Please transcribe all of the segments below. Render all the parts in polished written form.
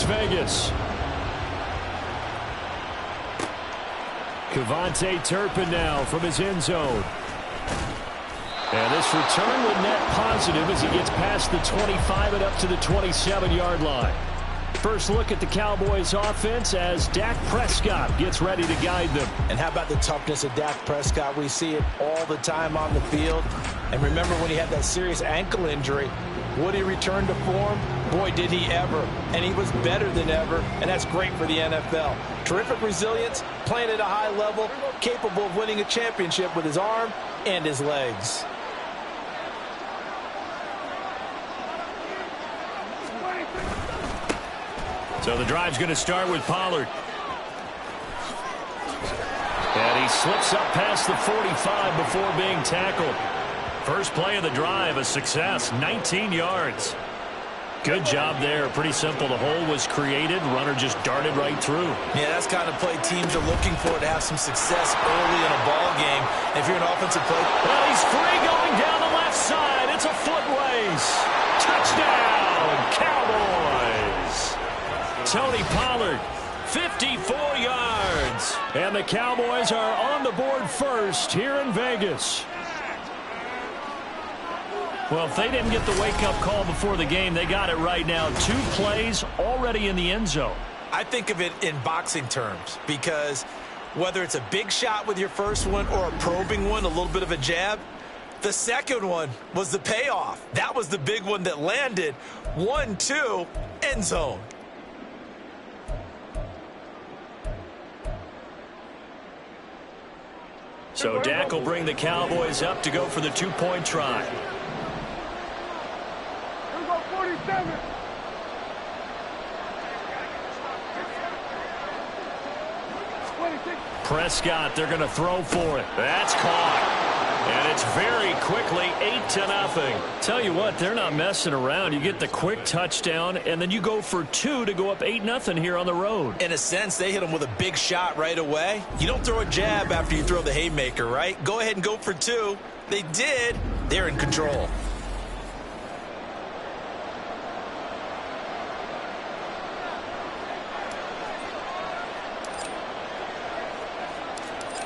Vegas. Cavante Turpin now from his end zone. And this return would net positive as he gets past the 25 and up to the 27-yard line. First look at the Cowboys offense as Dak Prescott gets ready to guide them. And how about the toughness of Dak Prescott? We see it all the time on the field. And remember when he had that serious ankle injury, would he return to form? Boy, did he ever. And he was better than ever, and that's great for the NFL. Terrific resilience, playing at a high level, capable of winning a championship with his arm and his legs. So the drive's going to start with Pollard. And he slips up past the 45 before being tackled. First play of the drive, a success, 19 yards. Good job there. Pretty simple. The hole was created. Runner just darted right through. Yeah, that's kind of play teams are looking for to have some success early in a ball game. If you're an offensive player. Well, he's free going down the left side. It's a foot race. Touchdown, Cowboys. Tony Pollard, 54 yards. And the Cowboys are on the board first here in Vegas. Well, if they didn't get the wake-up call before the game, they got it right now. 2 plays already in the end zone. I think of it in boxing terms because whether it's a big shot with your first one or a probing one, a little bit of a jab, the second one was the payoff. That was the big one that landed. 1-2, end zone. So Dak will bring the Cowboys up to go for the 2-point try. Prescott, they're going to throw for it. That's caught. And it's very quickly 8-0. Tell you what, they're not messing around. You get the quick touchdown, and then you go for 2 to go up 8-0 here on the road. In a sense, they hit him with a big shot right away. You don't throw a jab after you throw the haymaker, right? Go ahead and go for 2. They did. They're in control.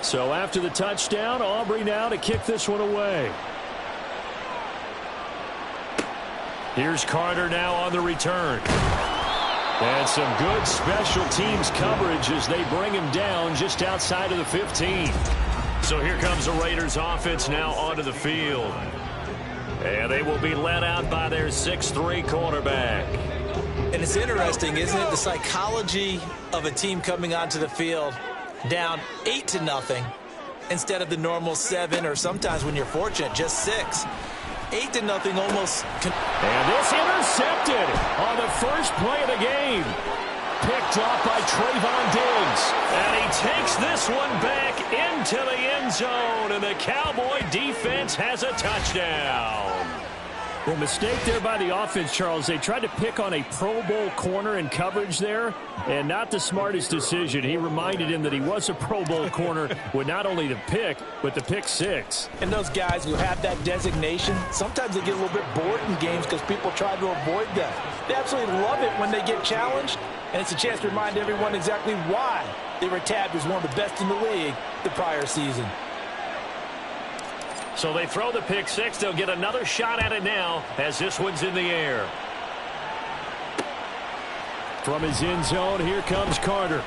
So after the touchdown, Aubrey now to kick this one away. Here's Carter now on the return. And some good special teams coverage as they bring him down just outside of the 15. So here comes the Raiders offense now onto the field. And they will be led out by their 6'3" quarterback. And it's interesting, isn't it? The psychology of a team coming onto the field down 8-0 instead of the normal 7, or sometimes when you're fortunate, just 6. 8-0 almost. And this intercepted on the first play of the game. Picked off by Trayvon Diggs. And he takes this one back into the end zone. And the Cowboy defense has a touchdown. Well, mistake there by the offense, Charles. They tried to pick on a Pro Bowl corner in coverage there, and not the smartest decision. He reminded him that he was a Pro Bowl corner with not only the pick, but the pick 6. And those guys who have that designation, sometimes they get a little bit bored in games because people try to avoid them. They absolutely love it when they get challenged, and it's a chance to remind everyone exactly why they were tabbed as one of the best in the league the prior season. So they throw the pick 6. They'll get another shot at it now as this one's in the air. From his end zone, here comes Carter.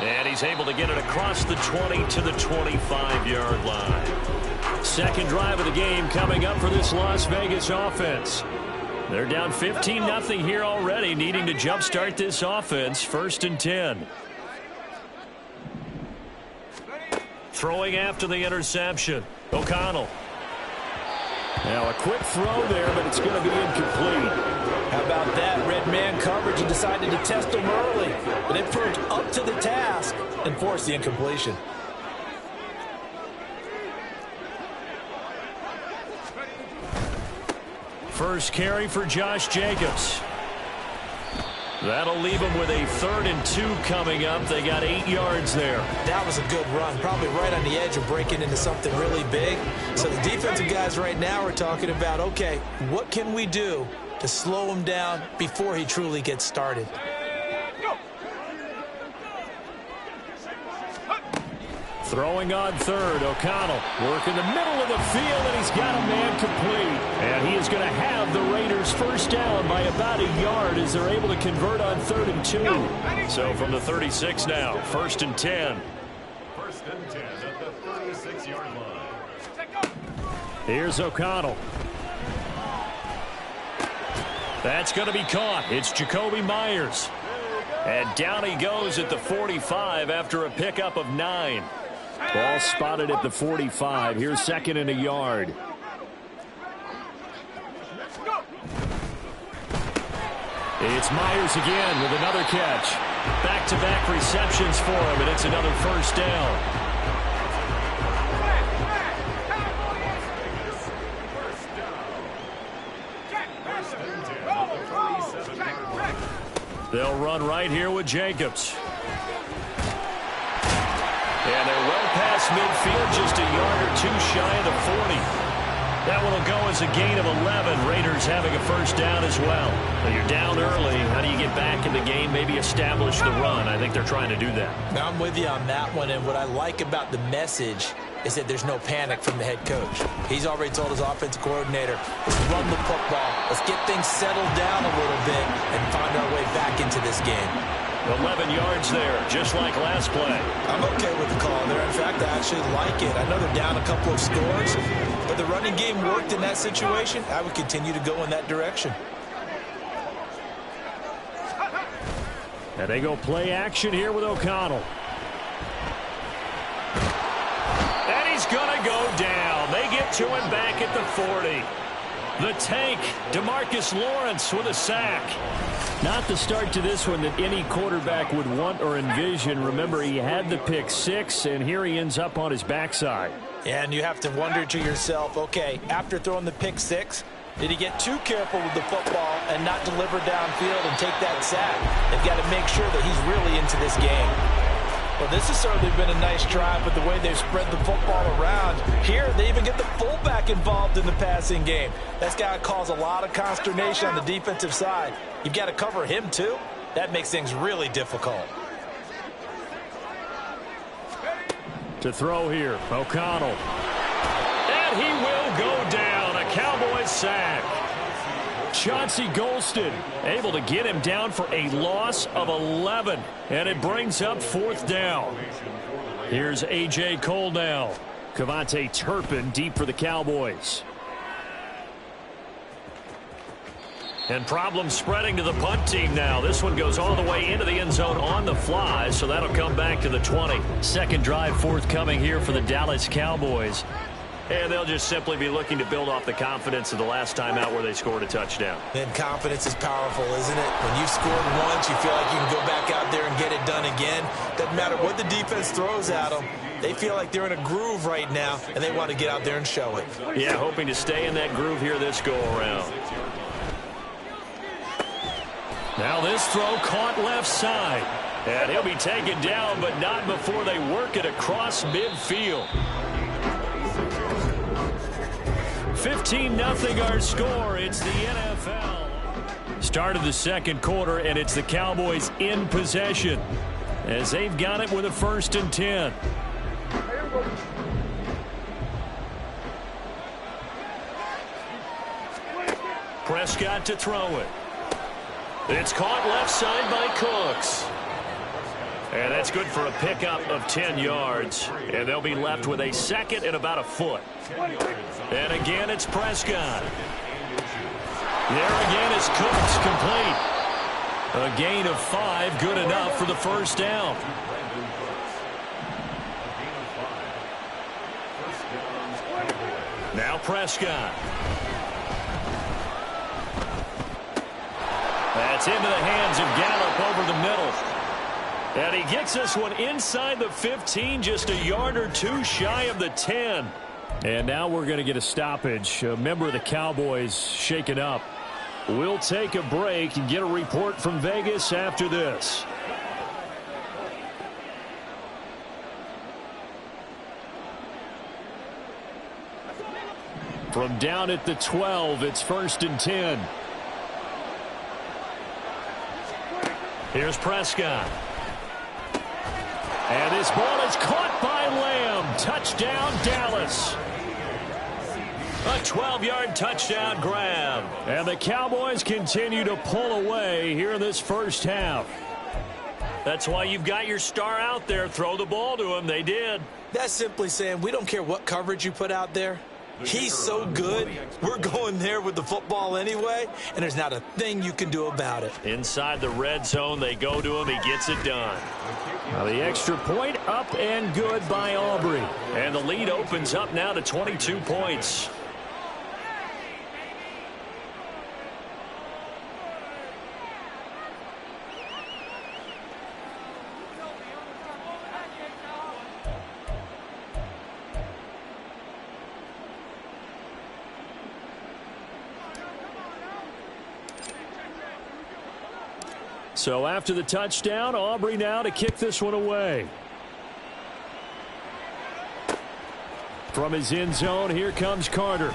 And he's able to get it across the 20 to the 25-yard line. Second drive of the game coming up for this Las Vegas offense. They're down 15-0 here already, needing to jumpstart this offense. 1st and 10. Throwing after the interception, O'Connell. Now a quick throw there, but it's going to be incomplete. How about that? Red man coverage and decided to test him early. But it proved up to the task and forced the incompletion. First carry for Josh Jacobs. That'll leave them with a 3rd and 2 coming up. They got 8 yards there. That was a good run, probably right on the edge of breaking into something really big. So the defensive guys right now are talking about, okay, what can we do to slow him down before he truly gets started. Throwing on third, O'Connell working the middle of the field, and he's got a man complete. And he is going to have the Raiders first down by about a yard as they're able to convert on 3rd and 2. So from the 36 now, 1st and 10. 1st and 10 at the 36-yard line. Here's O'Connell. That's going to be caught. It's Jacoby Myers. And down he goes at the 45 after a pickup of 9. Ball spotted at the 45. Here's 2nd and a yard. It's Myers again with another catch. Back-to-back receptions for him, and it's another first down. They'll run right here with Jacobs. And they're well past midfield, just a yard or two shy of the 40. That one will go as a gain of 11. Raiders having a first down as well. Now you're down early. How do you get back in the game, maybe establish the run? I think they're trying to do that. Now I'm with you on that one, and what I like about the message is that there's no panic from the head coach. He's already told his offensive coordinator, let's run the football, let's get things settled down a little bit and find our way back into this game. 11 yards there, just like last play. I'm okay with the call there. In fact, I actually like it. I know they're down a couple of scores, but the running game worked in that situation. I would continue to go in that direction. And they go play action here with O'Connell. And he's going to go down. They get to him back at the 40. The tank, DeMarcus Lawrence with a sack. Not the start to this one that any quarterback would want or envision. Remember, he had the pick 6, and here he ends up on his backside. And you have to wonder to yourself, okay, after throwing the pick 6, did he get too careful with the football and not deliver downfield and take that sack? They've got to make sure that he's really into this game. Well, this has certainly been a nice drive, but the way they've spread the football around, here they even get the fullback involved in the passing game. That's got to cause a lot of consternation on the defensive side. You've got to cover him, too. That makes things really difficult. To throw here, O'Connell. And he will go down. A Cowboys sack. Chauncey Golston able to get him down for a loss of 11. And it brings up 4th down. Here's A.J. Cole now. Cavante Turpin deep for the Cowboys. And problems spreading to the punt team now. This one goes all the way into the end zone on the fly, so that'll come back to the 20. Second drive forthcoming here for the Dallas Cowboys. And they'll just simply be looking to build off the confidence of the last time out where they scored a touchdown. And confidence is powerful, isn't it? When you've scored once, you feel like you can go back out there and get it done again. Doesn't matter what the defense throws at them. They feel like they're in a groove right now, and they want to get out there and show it. Yeah, hoping to stay in that groove here this go-around. Now this throw caught left side. And he'll be taken down, but not before they work it across midfield. 15-0 our score. It's the NFL. Start of the second quarter, and it's the Cowboys in possession as they've got it with a 1st and 10. Prescott to throw it. It's caught left side by Cooks. And that's good for a pickup of 10 yards. And they'll be left with a 2nd and about a foot. And again, it's Prescott. There again is Cooks, complete. A gain of 5, good enough for the first down. Now Prescott. That's into the hands of Gallup over the middle. And he gets this one inside the 15, just a yard or two shy of the 10. And now we're going to get a stoppage. A member of the Cowboys shaken up. We'll take a break and get a report from Vegas after this. From down at the 12, it's 1st and 10. Here's Prescott. And this ball is caught by Lamb. Touchdown, Dallas. A 12-yard touchdown grab. And the Cowboys continue to pull away here in this first half. That's why you've got your star out there. Throw the ball to him. They did. That's simply saying we don't care what coverage you put out there. He's so good, we're going there with the football anyway, and there's not a thing you can do about it. Inside the red zone, they go to him. He gets it done. Now the extra point up and good by Aubrey. And the lead opens up now to 22 points. So after the touchdown, Aubrey now to kick this one away. From his end zone, here comes Carter.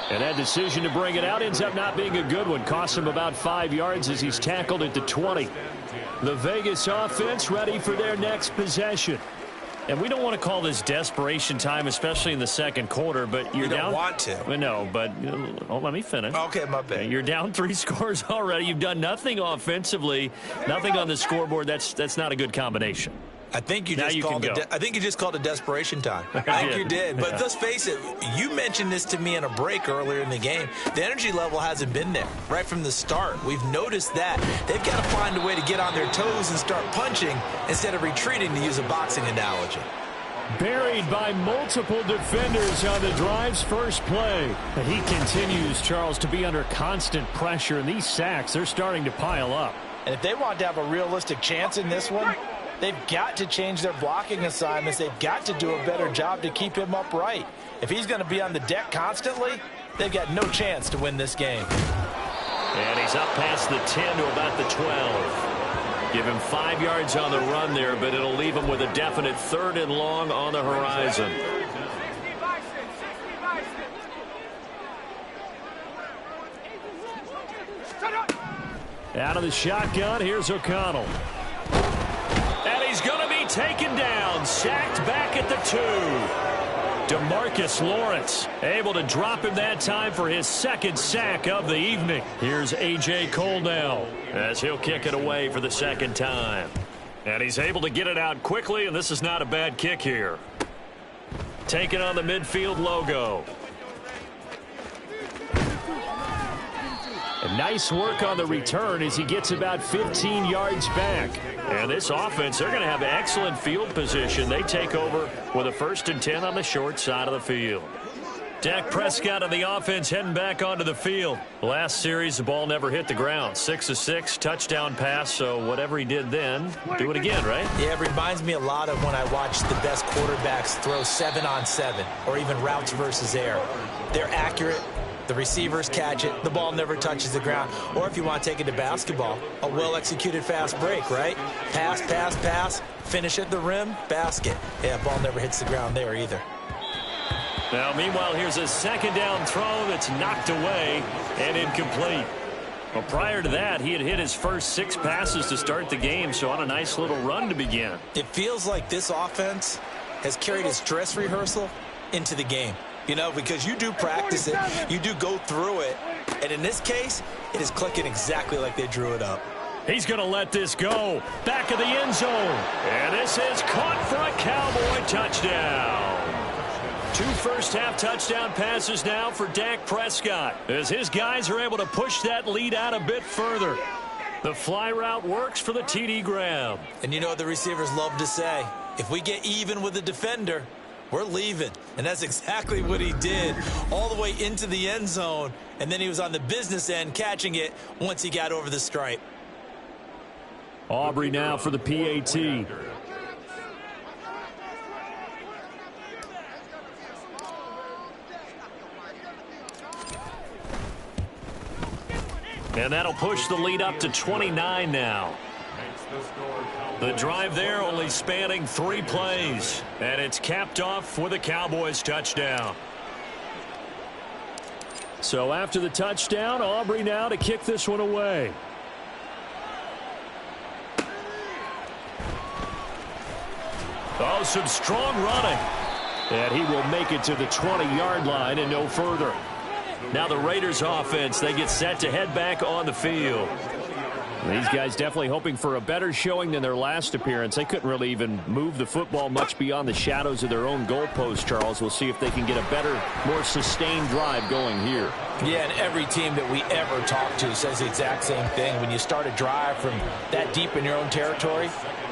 And that decision to bring it out ends up not being a good one. Costs him about 5 yards as he's tackled at the 20. The Vegas offense ready for their next possession. And we don't want to call this desperation time, especially in the second quarter, but you're down. You don't want to. Well, no, but let me finish. Okay, my bad. You're down 3 scores already. You've done nothing offensively, nothing on the scoreboard. That's not a good combination. I think you just called it. I think you just called it desperation time. I think you did. But let's face it. You mentioned this to me in a break earlier in the game. The energy level hasn't been there right from the start. We've noticed that they've got to find a way to get on their toes and start punching instead of retreating, to use a boxing analogy. Buried by multiple defenders on the drive's first play. But he continues, Charles, to be under constant pressure, and these sacks, they're starting to pile up. And if they want to have a realistic chance in this one, they've got to change their blocking assignments. They've got to do a better job to keep him upright. If he's going to be on the deck constantly, they've got no chance to win this game. And he's up past the 10 to about the 12. Give him 5 yards on the run there, but it'll leave him with a definite 3rd and long on the horizon. Out of the shotgun, here's O'Connell. And he's going to be taken down, sacked back at the 2. DeMarcus Lawrence able to drop him that time for his 2nd sack of the evening. Here's A.J. Cole now as he'll kick it away for the 2nd time. And he's able to get it out quickly, and this is not a bad kick here. Taking on the midfield logo. And nice work on the return as he gets about 15 yards back. And this offense, they're going to have excellent field position. They take over with a 1st and 10 on the short side of the field. Dak Prescott and the offense heading back onto the field. Last series, the ball never hit the ground. 6 of 6, touchdown pass, so whatever he did then, do it again, right? Yeah, it reminds me a lot of when I watch the best quarterbacks throw 7-on-7 or even routes versus air. They're accurate. The receivers catch it. The ball never touches the ground. Or if you want to take it to basketball, a well-executed fast break, right? Pass, pass, pass, finish at the rim, basket. Yeah, ball never hits the ground there either. Now, meanwhile, here's a 2nd down throw that's knocked away and incomplete. Well, prior to that, he had hit his first 6 passes to start the game, so on a nice little run to begin. It feels like this offense has carried its dress rehearsal into the game. You know, because you do practice it, you do go through it, and in this case, it is clicking exactly like they drew it up. He's going to let this go. Back of the end zone. And this is caught for a Cowboy touchdown. 2 first-half touchdown passes now for Dak Prescott as his guys are able to push that lead out a bit further. The fly route works for the TD grab. And you know what the receivers love to say? If we get even with the defender, we're leaving. And that's exactly what he did, all the way into the end zone. And then he was on the business end catching it once he got over the stripe. Aubrey now for the PAT. And that'll push the lead up to 29 now. The drive there only spanning 3 plays. And it's capped off with a Cowboys touchdown. So after the touchdown, Aubrey now to kick this one away. Oh, some strong running. And he will make it to the 20-yard line and no further. Now the Raiders offense, they get set to head back on the field. These guys definitely hoping for a better showing than their last appearance. They couldn't really even move the football much beyond the shadows of their own goalpost, Charles. We'll see if they can get a better, more sustained drive going here. Yeah, and every team that we ever talk to says the exact same thing. When you start a drive from that deep in your own territory,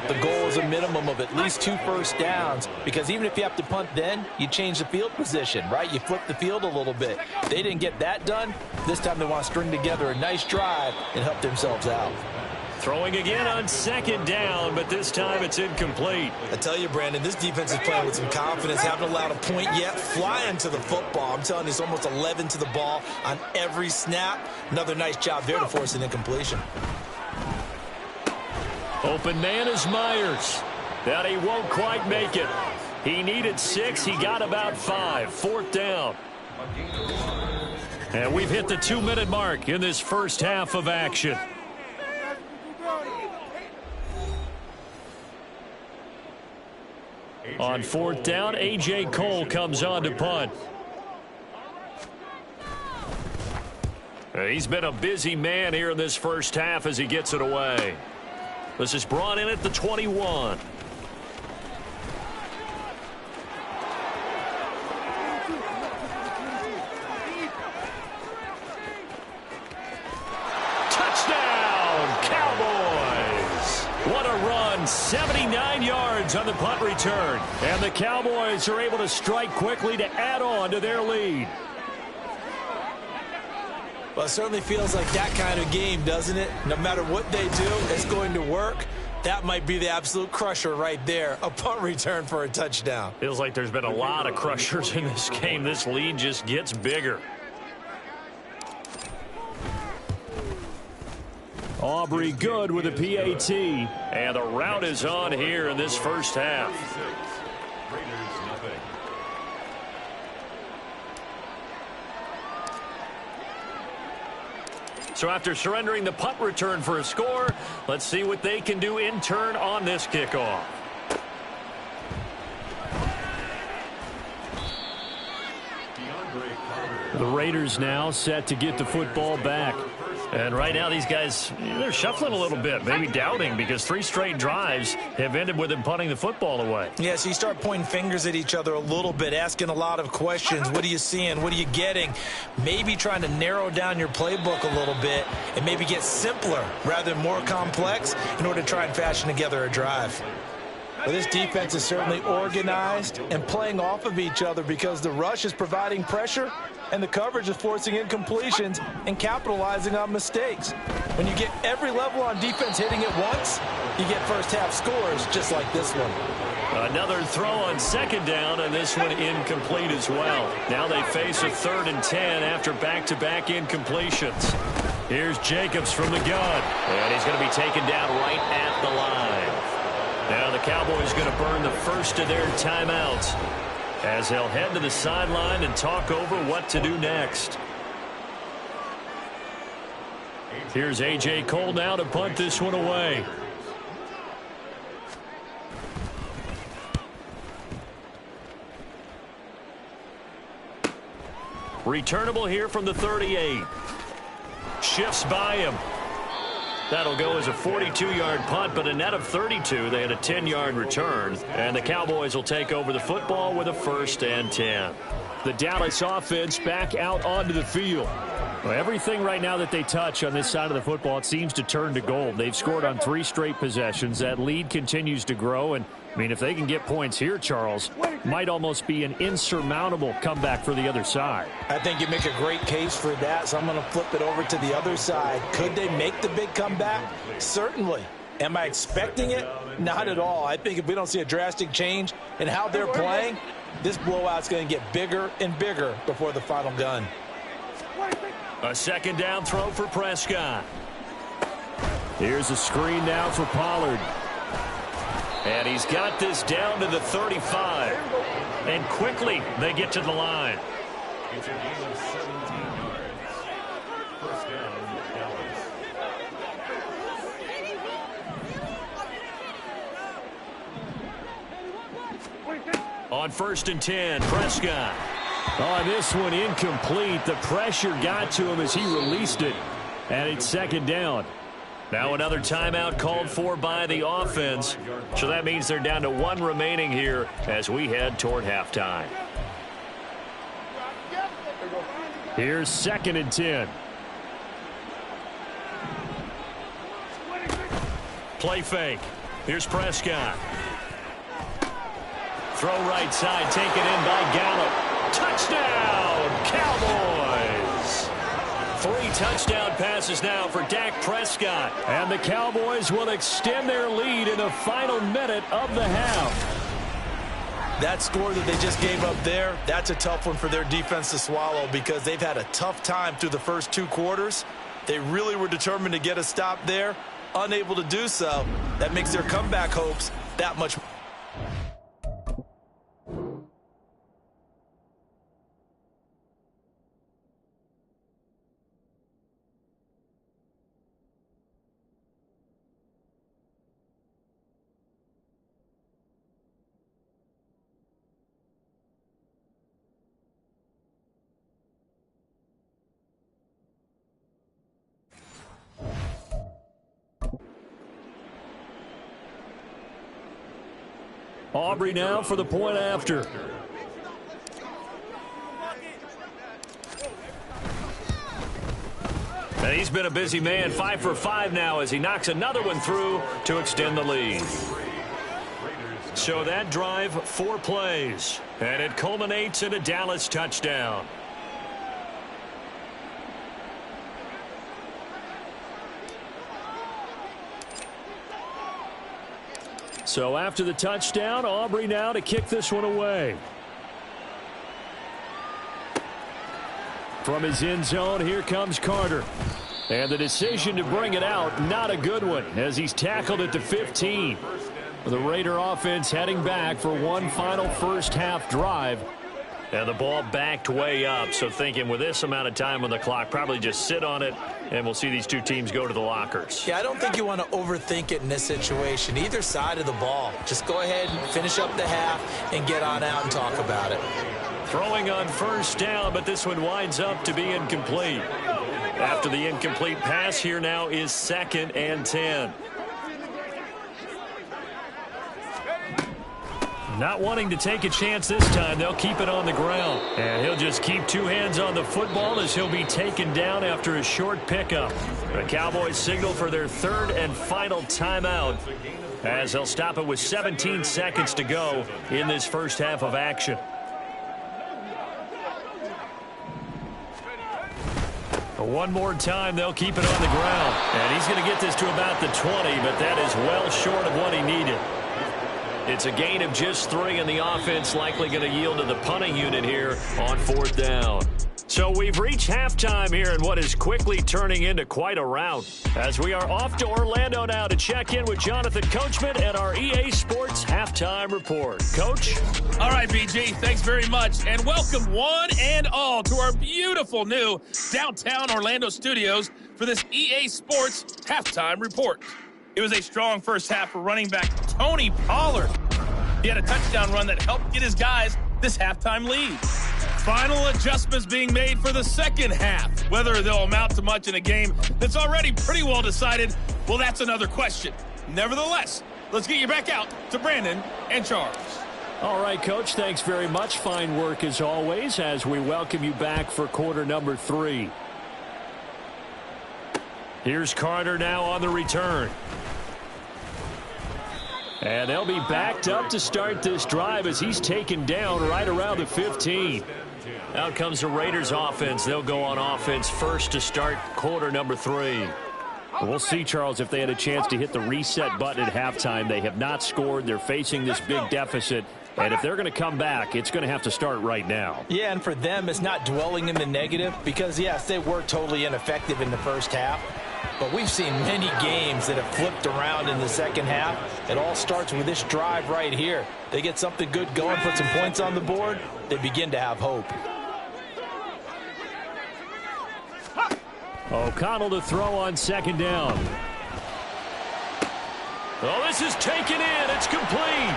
the goal is a minimum of at least 2 first downs, because even if you have to punt then, you change the field position, right? You flip the field a little bit. They didn't get that done. This time they want to string together a nice drive and help themselves out. Throwing again on 2nd down, but this time it's incomplete. I tell you, Brandon, this defense is playing with some confidence. Haven't allowed a point yet. Flying to the football. I'm telling you, it's almost 11 to the ball on every snap. Another nice job there to force an incompletion. Open man is Myers. That he won't quite make it. He needed 6. He got about 5. 4th down. And we've hit the 2-minute mark in this first half of action. On 4th down, A.J. Cole comes on to punt. He's been a busy man here in this first half as he gets it away. This is brought in at the 21. Touchdown, Cowboys! What a run, 79 yards on the punt return. And the Cowboys are able to strike quickly to add on to their lead. Well, it certainly feels like that kind of game, doesn't it? No matter what they do, it's going to work. That might be the absolute crusher right there. A punt return for a touchdown. Feels like there's been a lot of crushers in this game. This lead just gets bigger. Aubrey good with a PAT. And the route is on here in this first half. So after surrendering the punt return for a score, let's see what they can do in turn on this kickoff. The Raiders now set to get the football back. And right now these guys, they're shuffling a little bit, maybe doubting, because 3 straight drives have ended with them punting the football away. Yeah, so you start pointing fingers at each other a little bit, asking a lot of questions. What are you seeing? What are you getting? Maybe trying to narrow down your playbook a little bit and maybe get simpler rather than more complex in order to try and fashion together a drive. Well, this defense is certainly organized and playing off of each other because the rush is providing pressure and the coverage is forcing incompletions and capitalizing on mistakes. When you get every level on defense hitting it once, you get first half scores just like this one. Another throw on 2nd down, and this one incomplete as well. Now they face a 3rd and 10 after back-to-back incompletions. Here's Jacobs from the gun, and he's going to be taken down right at the line. Now the Cowboys going to burn the first of their timeouts as they'll head to the sideline and talk over what to do next. Here's A.J. Cole now to punt this one away. Returnable here from the 38. Shifts by him. That'll go as a 42-yard punt, but a net of 32. They had a 10-yard return, and the Cowboys will take over the football with a 1st and 10. The Dallas offense back out onto the field. Well, everything right now that they touch on this side of the football, it seems to turn to gold. They've scored on 3 straight possessions. That lead continues to grow, and I mean, if they can get points here, Charles, might almost be an insurmountable comeback for the other side. I think you make a great case for that, so I'm going to flip it over to the other side. Could they make the big comeback? Certainly. Am I expecting it? Not at all. I think if we don't see a drastic change in how they're playing, this blowout's going to get bigger and bigger before the final gun. A 2nd down throw for Prescott. Here's a screen now for Pollard. And he's got this down to the 35. And quickly they get to the line. It's a gain of 17 yards. First down, Dallas. on 1st and 10. Prescott. On this one, incomplete. The pressure got to him as he released it. And it's 2nd down. Now another timeout called for by the offense. So that means they're down to 1 remaining here as we head toward halftime. Here's 2nd and 10. Play fake. Here's Prescott. Throw right side, taken in by Gallup. Touchdown, Cowboys! 3 touchdown passes now for Dak Prescott. And the Cowboys will extend their lead in the final minute of the half. That score that they just gave up there, that's a tough one for their defense to swallow because they've had a tough time through the first 2 quarters. They really were determined to get a stop there. Unable to do so. That makes their comeback hopes that much. Aubrey now for the point after. And he's been a busy man, 5 for 5 now as he knocks another one through to extend the lead. So that drive, 4 plays, and it culminates in a Dallas touchdown. So after the touchdown, Aubrey now to kick this one away. From his end zone, here comes Carter. And the decision to bring it out, not a good one, as he's tackled at the 15. The Raider offense heading back for one final first half drive. And the ball backed way up, so thinking with this amount of time on the clock, probably just sit on it, and we'll see these 2 teams go to the lockers. Yeah, I don't think you want to overthink it in this situation. Either side of the ball. Just go ahead and finish up the half and get on out and talk about it. Throwing on first down, but this one winds up to be incomplete. After the incomplete pass, here now is 2nd and 10. Not wanting to take a chance this time, they'll keep it on the ground. And he'll just keep 2 hands on the football as he'll be taken down after a short pickup. The Cowboys signal for their 3rd and final timeout as they'll stop it with 17 seconds to go in this first half of action. One more time, they'll keep it on the ground. And he's going to get this to about the 20, but that is well short of what he needed. It's a gain of just 3, and the offense likely going to yield to the punting unit here on 4th down. So we've reached halftime here in what is quickly turning into quite a rout. As we are off to Orlando now to check in with Jonathan Coachman and our EA Sports Halftime Report. Coach? All right, BG, thanks very much. And welcome one and all to our beautiful new downtown Orlando studios for this EA Sports Halftime Report. It was a strong first half for running back Tony Pollard. He had a touchdown run that helped get his guys this halftime lead. Final adjustments being made for the second half. Whether they'll amount to much in a game that's already pretty well decided, well, that's another question. Nevertheless, let's get you back out to Brandon and Charles. All right, Coach, thanks very much. Fine work as always as we welcome you back for quarter number 3. Here's Carter now on the return. And they'll be backed up to start this drive as he's taken down right around the 15. Out comes the Raiders offense. They'll go on offense first to start quarter number 3. We'll see, Charles, if they had a chance to hit the reset button at halftime. They have not scored. They're facing this big deficit. And if they're going to come back, it's going to have to start right now. Yeah, and for them, it's not dwelling in the negative because, yes, they were totally ineffective in the first half. But we've seen many games that have flipped around in the second half. It all starts with this drive right here. They get something good going, put some points on the board, they begin to have hope. O'Connell to throw on second down. Oh, this is taken in. It's complete.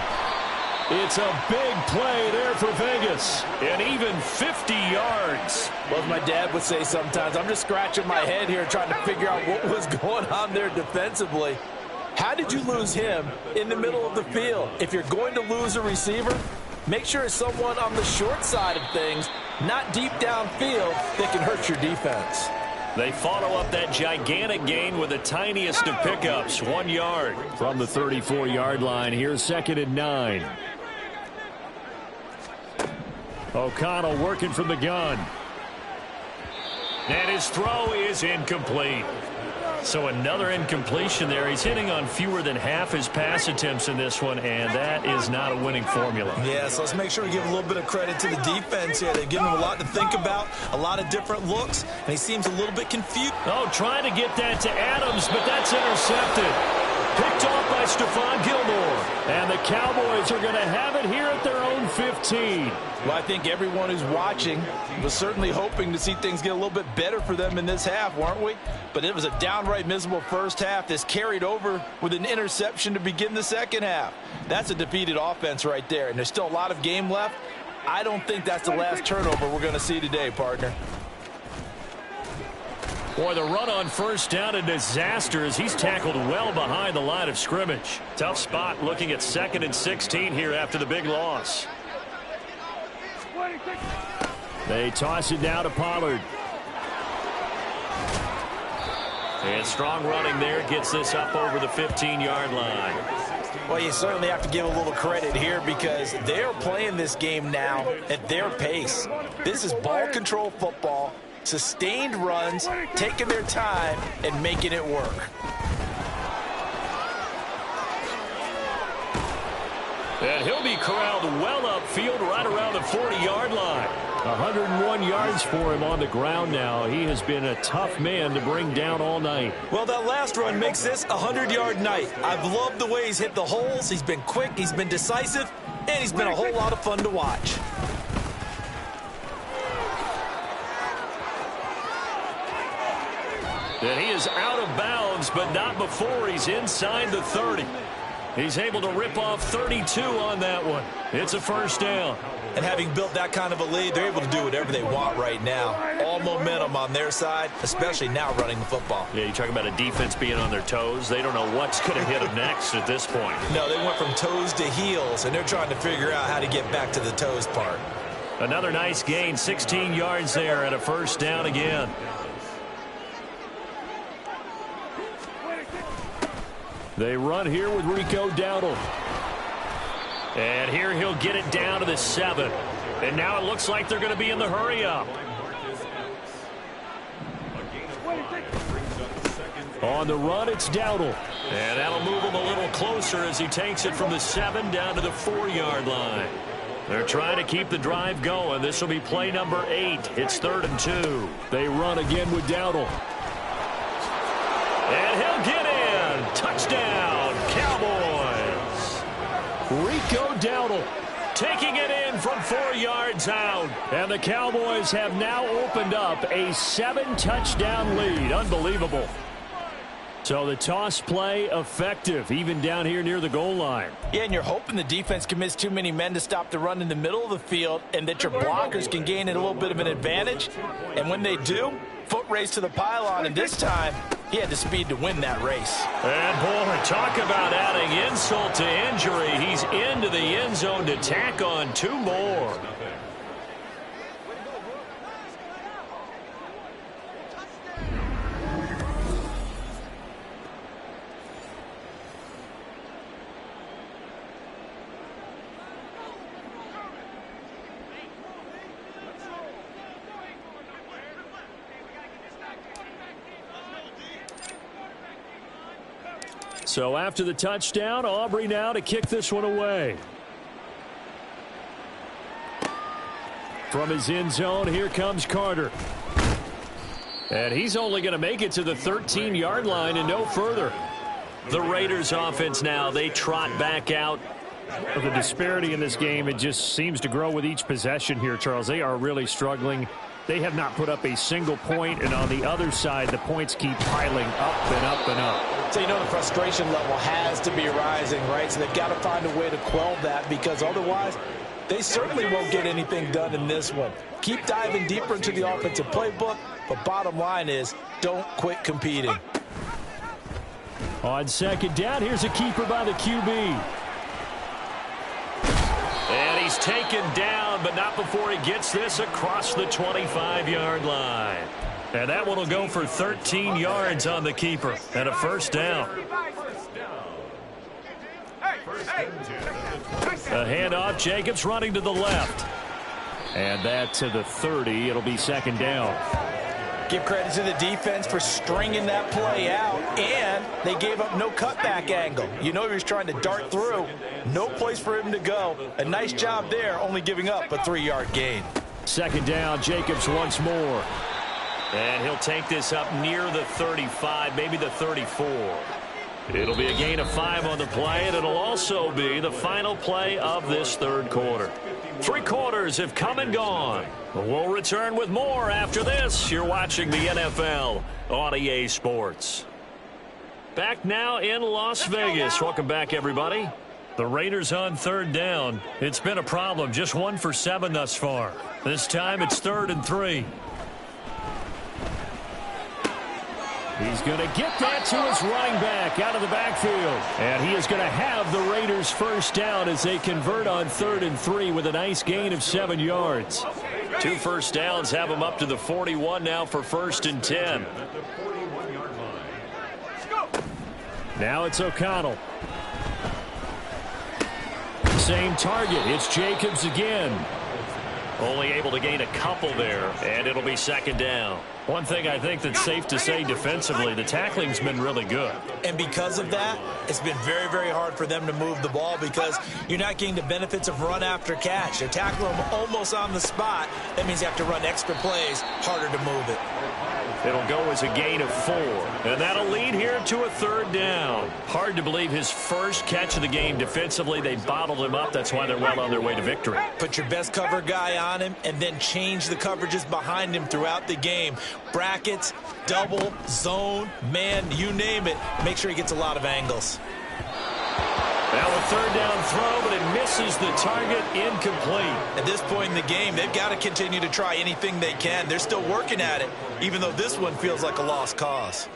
It's a big play there for Vegas. And even 50 yards. Well, as my dad would say sometimes, I'm just scratching my head here trying to figure out what was going on there defensively. How did you lose him in the middle of the field? If you're going to lose a receiver, make sure it's someone on the short side of things, not deep downfield, that can hurt your defense. They follow up that gigantic gain with the tiniest of pickups, 1 yard. From the 34-yard line, here's 2nd and 9. O'Connell working from the gun. And his throw is incomplete. So another incompletion there. He's hitting on fewer than half his pass attempts in this one, and that is not a winning formula. Yeah, so let's make sure we give a little bit of credit to the defense here. They've given him a lot to think about, a lot of different looks, and he seems a little bit confused. Oh, trying to get that to Adams, but that's intercepted. Picked off by Stephon Gilmore. And the Cowboys are going to have it here at their own 15. Well, I think everyone who's watching was certainly hoping to see things get a little bit better for them in this half, weren't we? But it was a downright miserable first half. This carried over with an interception to begin the second half. That's a defeated offense right there, and there's still a lot of game left. I don't think that's the last turnover we're going to see today, partner. Boy, the run on first down, a disaster as he's tackled well behind the line of scrimmage. Tough spot looking at 2nd and 16 here after the big loss. They toss it down to Pollard. And strong running there gets this up over the 15-yard line. Well, you certainly have to give a little credit here because they're playing this game now at their pace. This is ball control football, sustained runs, taking their time and making it work. And he'll be corralled well upfield right around the 40-yard line. 101 yards for him on the ground now. He has been a tough man to bring down all night. Well, that last run makes this a 100-yard night. I've loved the way he's hit the holes. He's been quick, he's been decisive, and he's been a whole lot of fun to watch. And he is out of bounds, but not before he's inside the 30. He's able to rip off 32 on that one. It's a first down. And having built that kind of a lead, they're able to do whatever they want right now. All momentum on their side, especially now running the football. Yeah, you talk about a defense being on their toes. They don't know what's going to hit them next at this point. No, they went from toes to heels, and they're trying to figure out how to get back to the toes part. Another nice gain, 16 yards there and a first down again. They run here with Rico Dowdle. And here he'll get it down to the 7. And now it looks like they're going to be in the hurry up. On the run, it's Dowdle. And that'll move him a little closer as he takes it from the 7 down to the 4-yard line. They're trying to keep the drive going. This will be play number 8. It's 3rd and 2. They run again with Dowdle. And he'll get in. Touchdown, Cowboys. Rico Dowdle taking it in from 4 yards out. And the Cowboys have now opened up a 7-touchdown lead. Unbelievable. So the toss play effective, even down here near the goal line. Yeah, and you're hoping the defense commits too many men to stop the run in the middle of the field and that your blockers can gain a little bit of an advantage. And when they do, foot race to the pylon, and this time he had the speed to win that race. And boy, talk about adding insult to injury. He's into the end zone to tack on 2 more. So after the touchdown, Aubrey now to kick this one away. From his end zone, here comes Carter. And he's only going to make it to the 13-yard line and no further. The Raiders offense now, they trot back out. The disparity in this game, it just seems to grow with each possession here, Charles. They are really struggling. They have not put up a single point, and on the other side, the points keep piling up and up and up. So, you know, the frustration level has to be rising, right? So they've got to find a way to quell that, because otherwise they certainly won't get anything done in this one. Keep diving deeper into the offensive playbook, but bottom line is don't quit competing. On second down, here's a keeper by the QB. And he's taken down, but not before he gets this across the 25-yard line. And that one will go for 13 yards on the keeper and a first down. A handoff, Jacobs running to the left. And that to the 30. It'll be second down. Give credit to the defense for stringing that play out, and they gave up no cutback angle. You know he was trying to dart through. No place for him to go. A nice job there, only giving up a 3-yard gain. Second down, Jacobs once more. And he'll take this up near the 35, maybe the 34. It'll be a gain of 5 on the play, and it'll also be the final play of this third quarter. 3 quarters have come and gone. We'll return with more after this. You're watching the NFL on EA Sports. Back now in Las Vegas. Welcome back, everybody. The Raiders on third down. It's been a problem. Just 1 for 7 thus far. This time it's 3rd and 3. He's going to get that to his running back out of the backfield. And he is going to have the Raiders first down as they convert on 3rd and 3 with a nice gain of 7 yards. 2 first downs have him up to the 41 now for 1st and 10. Now it's O'Connell. Same target. It's Jacobs again. Only able to gain a couple there, and it'll be 2nd down. One thing I think that's safe to say defensively, the tackling's been really good. And because of that, it's been very, very hard for them to move the ball, because you're not getting the benefits of run after catch. They're tackling them almost on the spot. That means you have to run extra plays, harder to move it. It'll go as a gain of 4, and that'll lead here to a 3rd down. Hard to believe his first catch of the game defensively. They bottled him up. That's why they're well on their way to victory. Put your best cover guy on him and then change the coverages behind him throughout the game. Brackets, double, zone, man, you name it. Make sure he gets a lot of angles. Now a 3rd down throw, but it misses the target, incomplete. At this point in the game, they've got to continue to try anything they can. They're still working at it, even though this one feels like a lost cause.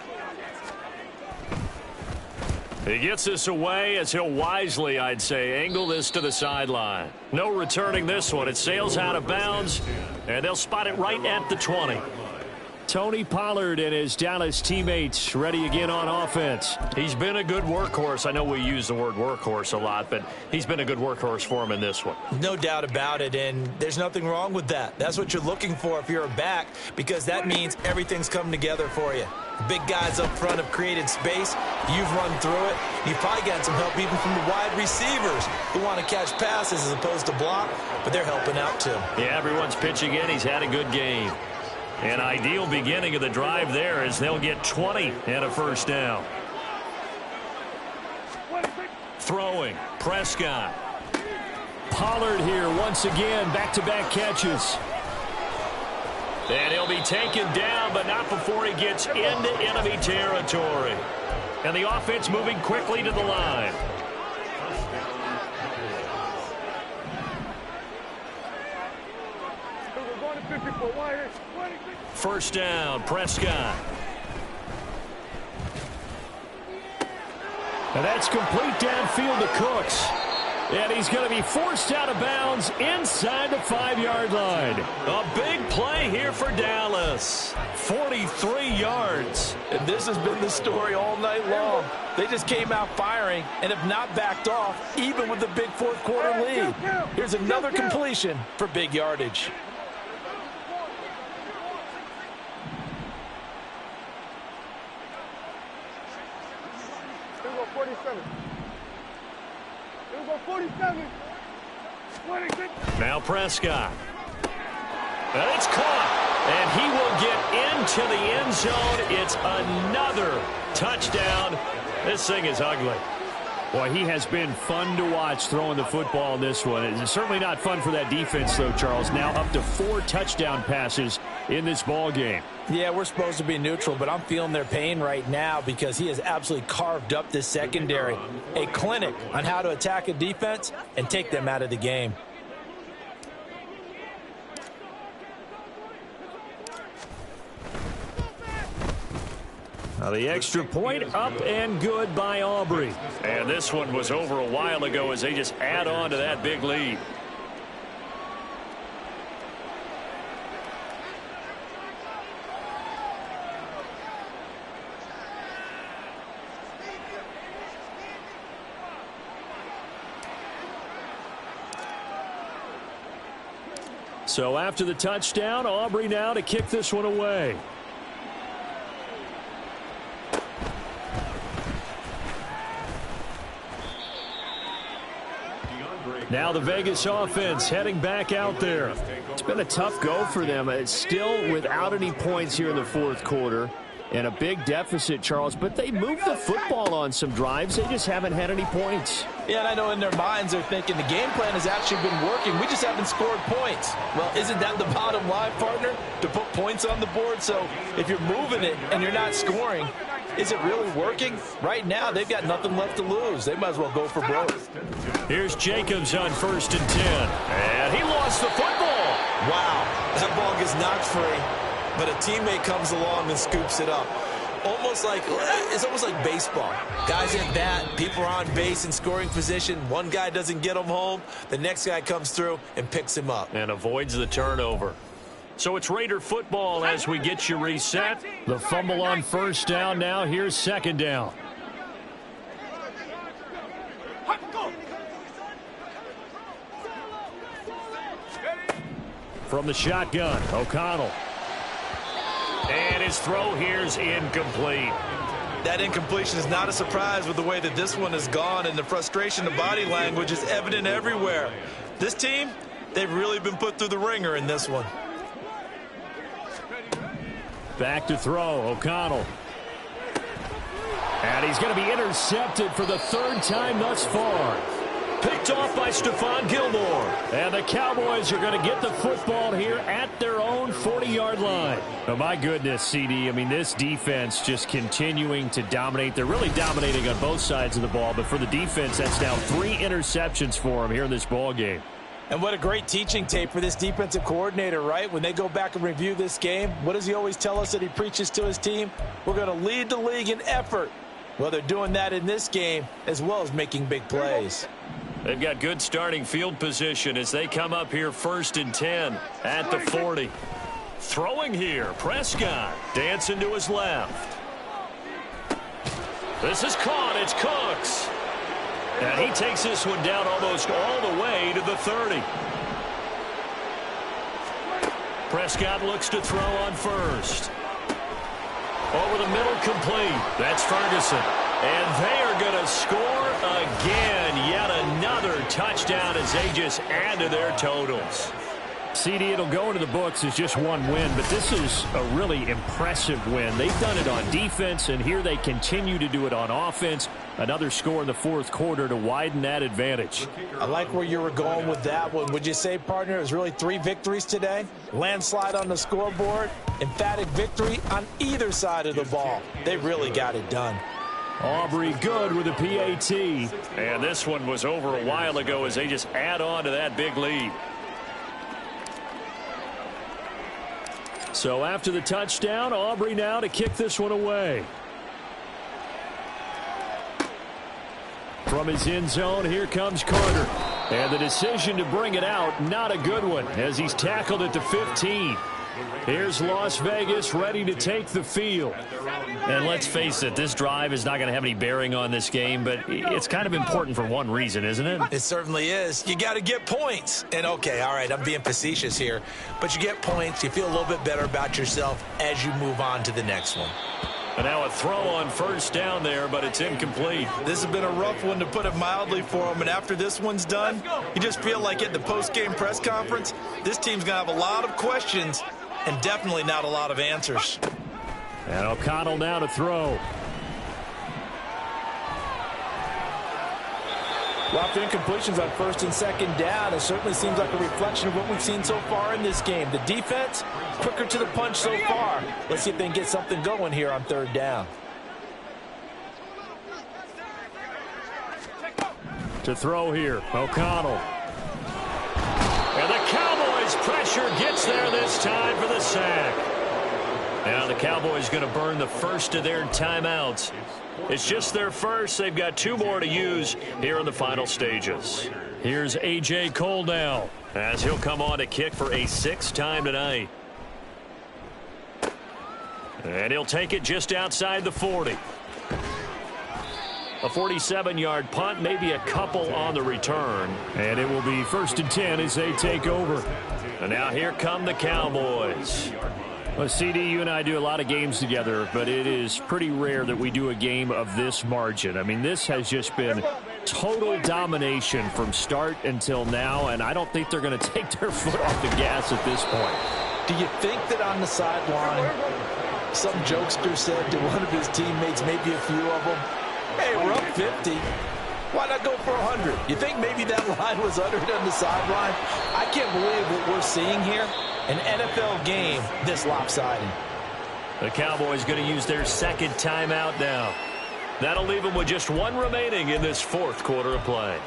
He gets this away as he'll wisely, I'd say, angle this to the sideline. No returning this one. It sails out of bounds, and they'll spot it right at the 20. Tony Pollard and his Dallas teammates ready again on offense. He's been a good workhorse. I know we use the word workhorse a lot, but he's been a good workhorse for him in this one. No doubt about it, and there's nothing wrong with that. That's what you're looking for if you're a back, because that means everything's come together for you. The big guys up front have created space. You've run through it. You've probably gotten some help even from the wide receivers who want to catch passes as opposed to block, but they're helping out too. Yeah, everyone's pitching in. He's had a good game. An ideal beginning of the drive there as they'll get 20 and a first down. Throwing, Prescott. Pollard here once again, back-to-back catches. And he'll be taken down, but not before he gets into enemy territory. And the offense moving quickly to the line. First down, Prescott. And that's complete downfield to Cooks. And he's going to be forced out of bounds inside the 5-yard line. A big play here for Dallas. 43 yards. And this has been the story all night long. They just came out firing and have not backed off, even with the big fourth quarter lead. Here's another completion for big yardage. Now Prescott. And it's caught. And he will get into the end zone. It's another touchdown. This thing is ugly. Boy, he has been fun to watch throwing the football in this one. It's certainly not fun for that defense, though, Charles. Now up to 4 touchdown passes in this ball game. Yeah, we're supposed to be neutral, but I'm feeling their pain right now because he has absolutely carved up this secondary. A clinic on how to attack a defense and take them out of the game. Now the extra point up and good by Aubrey. And this one was over a while ago as they just add on to that big lead. So after the touchdown, Aubrey now to kick this one away. Now the Vegas offense heading back out there. It's been a tough go for them. It's still without any points here in the fourth quarter. And a big deficit, Charles. But they moved the football on some drives. They just haven't had any points. Yeah, and I know in their minds they're thinking the game plan has actually been working. We just haven't scored points. Well, isn't that the bottom line, partner? To put points on the board? So if you're moving it and you're not scoring, is it really working? Right now, they've got nothing left to lose. They might as well go for broke. Here's Jacobs on 1st and 10. And he lost the football. Wow. That ball gets knocked free, but a teammate comes along and scoops it up. It's almost like baseball. Guys at bat, people are on base in scoring position. One guy doesn't get him home. The next guy comes through and picks him up. And avoids the turnover. So it's Raider football as we get you reset. The fumble on 1st down now. Here's 2nd down. From the shotgun, O'Connell. And his throw here's incomplete. That incompletion is not a surprise with the way that this one has gone, and the frustration, the body language is evident everywhere. This team, they've really been put through the ringer in this one. Back to throw, O'Connell. And he's going to be intercepted for the 3rd time thus far. Picked off by Stephon Gilmore. And the Cowboys are going to get the football here at their own 40-yard line. Oh, my goodness, CD. I mean, this defense just continuing to dominate. They're really dominating on both sides of the ball. But for the defense, that's now 3 interceptions for them here in this ball game. And what a great teaching tape for this defensive coordinator, right? When they go back and review this game, what does he always tell us that he preaches to his team? We're going to lead the league in effort. Well, they're doing that in this game as well as making big plays. They've got good starting field position as they come up here 1st and 10 at the 40. Throwing here, Prescott dancing to his left. This is caught. It's Cooks. And he takes this one down almost all the way to the 30. Prescott looks to throw on 1st. Over the middle, complete. That's Ferguson. And they are going to score again. Yet another touchdown as they just add to their totals. CD, it'll go into the books as just one win, but this is a really impressive win. They've done it on defense, and here they continue to do it on offense. Another score in the 4th quarter to widen that advantage. I like where you were going with that one. Would you say, partner, it was really 3 victories today? Landslide on the scoreboard, emphatic victory on either side of the ball. They really got it done. Aubrey good with a PAT. And this one was over a while ago as they just add on to that big lead. So after the touchdown, Aubrey now to kick this one away. From his end zone, here comes Carter. And the decision to bring it out, not a good one, as he's tackled at the 15. Here's Las Vegas ready to take the field. And let's face it, this drive is not going to have any bearing on this game, but it's kind of important for one reason, isn't it? It certainly is. You got to get points. And, okay, all right, I'm being facetious here. But you get points, you feel a little bit better about yourself as you move on to the next one. And now a throw on 1st down there, but it's incomplete. This has been a rough one, to put it mildly, for him. And after this one's done, you just feel like at the post-game press conference, this team's going to have a lot of questions and definitely not a lot of answers. And O'Connell now to throw. Well, after incompletions on first and second down, it certainly seems like a reflection of what we've seen so far in this game. The defense, quicker to the punch so far. Let's see if they can get something going here on third down. To throw here, O'Connell. And the Cowboys' pressure gets there this time for the sack. Now the Cowboys going to burn the first of their timeouts. It's just their first. They've got 2 more to use here in the final stages. Here's A.J. Cole now, as he'll come on to kick for a 6th time tonight. And he'll take it just outside the 40. A 47-yard punt, maybe a couple on the return. And it will be 1st and 10 as they take over. And now here come the Cowboys. Well, CD, you and I do a lot of games together, but it is pretty rare that we do a game of this margin. I mean, this has just been total domination from start until now, and I don't think they're going to take their foot off the gas at this point. Do you think that on the sideline, some jokester said to one of his teammates, maybe a few of them, hey, we're up 50. Why not go for 100? You think maybe that line was uttered on the sideline? I can't believe what we're seeing here. An NFL game this lopsided. The Cowboys going to use their 2nd timeout now. That'll leave them with just 1 remaining in this 4th quarter of play.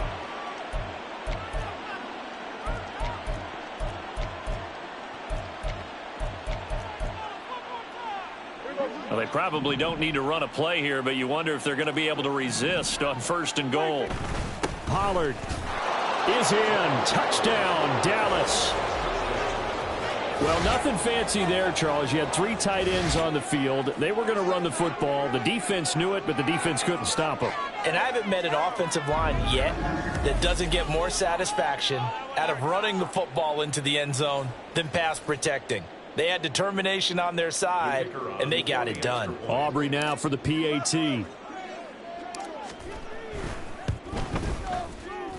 Well, they probably don't need to run a play here, but you wonder if they're going to be able to resist on 1st and goal. Pollard is in. Touchdown, Dallas. Well, nothing fancy there, Charles. You had 3 tight ends on the field. They were going to run the football. The defense knew it, but the defense couldn't stop them. And I haven't met an offensive line yet that doesn't get more satisfaction out of running the football into the end zone than pass protecting. They had determination on their side, and they got it done. Aubrey now for the PAT.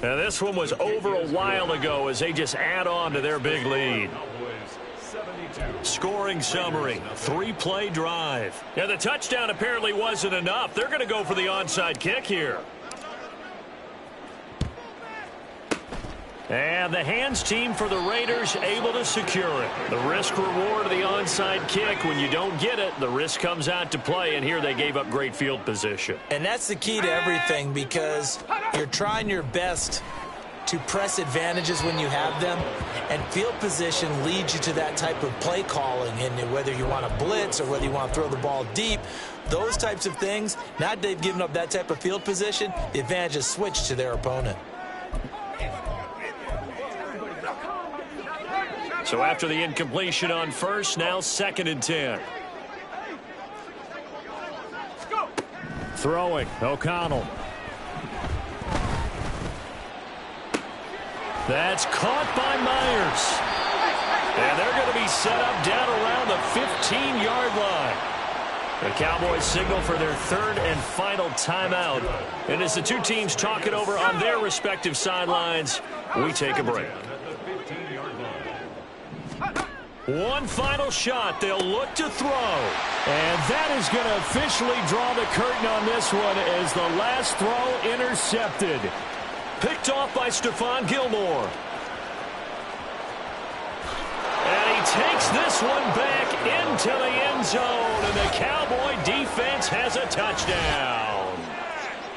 Now, this one was over a while ago as they just add on to their big lead. Scoring summary, 3-play drive. Yeah, the touchdown apparently wasn't enough. They're going to go for the onside kick here. And the hands team for the Raiders able to secure it. The risk reward of the onside kick. When you don't get it, the risk comes out to play, and here they gave up great field position. And that's the key to everything, because you're trying your best to press advantages when you have them, and field position leads you to that type of play calling. And whether you want to blitz or whether you want to throw the ball deep, those types of things, now that they've given up that type of field position, the advantage is switched to their opponent. So after the incompletion on 1st, now 2nd and 10. Throwing, O'Connell. That's caught by Myers. And they're going to be set up down around the 15-yard line. The Cowboys signal for their 3rd and final timeout. And as the 2 teams talk it over on their respective sidelines, we take a break. One final shot. They'll look to throw. And that is going to officially draw the curtain on this one as the last throw intercepted. Picked off by Stephon Gilmore. And he takes this one back into the end zone, and the Cowboy defense has a touchdown.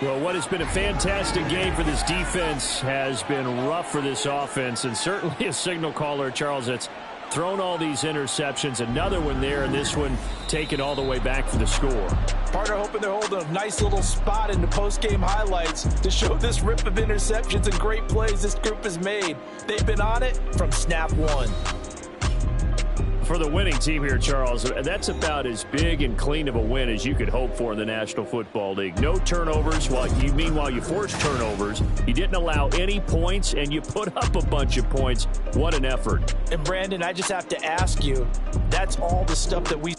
Well, what has been a fantastic game for this defense has been rough for this offense, and certainly a signal caller, Charles, that's thrown all these interceptions. Another one there, and this one taken all the way back for the score. Partner hoping they're holding a nice little spot in the post-game highlights to show this rip of interceptions and great plays this group has made. They've been on it from snap 1. For the winning team here, Charles, that's about as big and clean of a win as you could hope for in the National Football League. No turnovers. Meanwhile, you forced turnovers. You didn't allow any points, and you put up a bunch of points. What an effort. And, Brandon, I just have to ask you, that's all the stuff that we